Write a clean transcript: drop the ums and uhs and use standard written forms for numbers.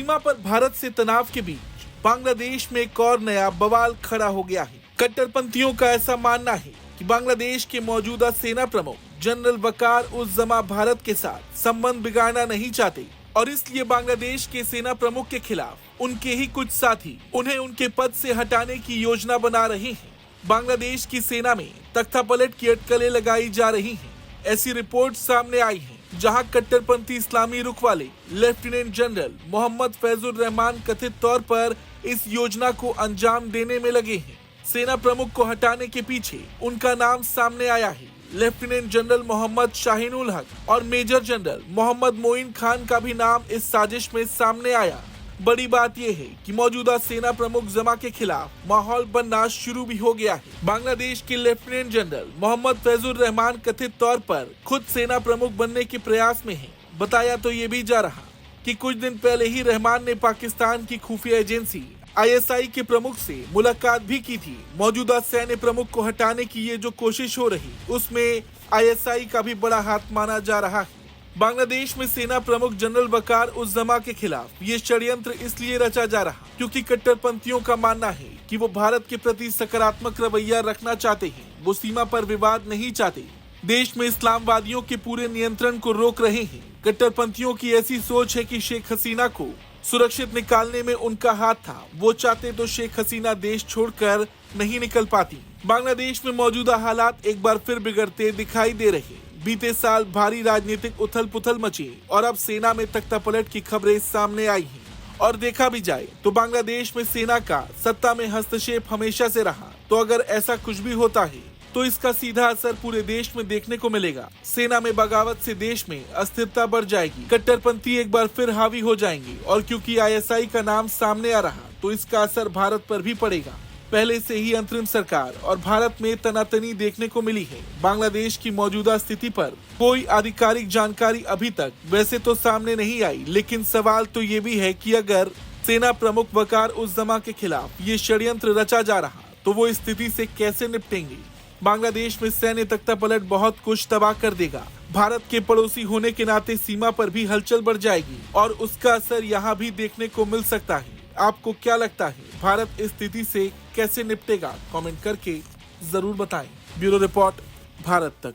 सीमा पर भारत से तनाव के बीच बांग्लादेश में एक और नया बवाल खड़ा हो गया है। कट्टरपंथियों का ऐसा मानना है कि बांग्लादेश के मौजूदा सेना प्रमुख जनरल वकार उस जमा भारत के साथ संबंध बिगाड़ना नहीं चाहते और इसलिए बांग्लादेश के सेना प्रमुख के खिलाफ उनके ही कुछ साथी उन्हें उनके पद से हटाने की योजना बना रहे हैं। बांग्लादेश की सेना में तख्तापलट की अटकलें लगाई जा रही हैं। ऐसी रिपोर्ट सामने आई है, जहां कट्टरपंथी इस्लामी रुख वाले लेफ्टिनेंट जनरल मोहम्मद फैजुर रहमान कथित तौर पर इस योजना को अंजाम देने में लगे हैं। सेना प्रमुख को हटाने के पीछे उनका नाम सामने आया है। लेफ्टिनेंट जनरल मोहम्मद शाहीन उल हक और मेजर जनरल मोहम्मद मोइन खान का भी नाम इस साजिश में सामने आया। बड़ी बात यह है कि मौजूदा सेना प्रमुख जमा के खिलाफ माहौल बनना शुरू भी हो गया है। बांग्लादेश के लेफ्टिनेंट जनरल मोहम्मद फैजुर रहमान कथित तौर पर खुद सेना प्रमुख बनने के प्रयास में हैं। बताया तो ये भी जा रहा कि कुछ दिन पहले ही रहमान ने पाकिस्तान की खुफिया एजेंसी ISI के प्रमुख से मुलाकात भी की थी। मौजूदा सैन्य प्रमुख को हटाने की ये जो कोशिश हो रही उसमें ISI का भी बड़ा हाथ माना जा रहा है। बांग्लादेश में सेना प्रमुख जनरल वकार उस जमा के खिलाफ ये षड्यंत्र इसलिए रचा जा रहा क्योंकि कट्टरपंथियों का मानना है कि वो भारत के प्रति सकारात्मक रवैया रखना चाहते हैं। वो सीमा पर विवाद नहीं चाहते, देश में इस्लामवादियों के पूरे नियंत्रण को रोक रहे हैं। कट्टरपंथियों की ऐसी सोच है कि शेख हसीना को सुरक्षित निकालने में उनका हाथ था। वो चाहते तो शेख हसीना देश छोड़कर नहीं निकल पाती। बांग्लादेश में मौजूदा हालात एक बार फिर बिगड़ते दिखाई दे रहे। बीते साल भारी राजनीतिक उथल पुथल मची और अब सेना में तख्तापलट की खबरें सामने आई हैं। और देखा भी जाए तो बांग्लादेश में सेना का सत्ता में हस्तक्षेप हमेशा से रहा। तो अगर ऐसा कुछ भी होता है तो इसका सीधा असर पूरे देश में देखने को मिलेगा। सेना में बगावत से देश में अस्थिरता बढ़ जाएगी, कट्टरपंथी एक बार फिर हावी हो जाएंगे और क्योंकि ISI का नाम सामने आ रहा तो इसका असर भारत पर भी पड़ेगा। पहले से ही अंतरिम सरकार और भारत में तनातनी देखने को मिली है। बांग्लादेश की मौजूदा स्थिति पर कोई आधिकारिक जानकारी अभी तक वैसे तो सामने नहीं आई, लेकिन सवाल तो ये भी है कि अगर सेना प्रमुख वकार उस जमा के खिलाफ ये षड्यंत्र रचा जा रहा तो वो इस स्थिति से कैसे निपटेंगे। बांग्लादेश में सैन्य तख्तापलट बहुत कुछ तबाह कर देगा। भारत के पड़ोसी होने के नाते सीमा पर भी हलचल बढ़ जाएगी और उसका असर यहाँ भी देखने को मिल सकता है। आपको क्या लगता है, भारत इस स्थिति से कैसे निपटेगा? कमेंट करके जरूर बताएं। ब्यूरो रिपोर्ट, भारत तक।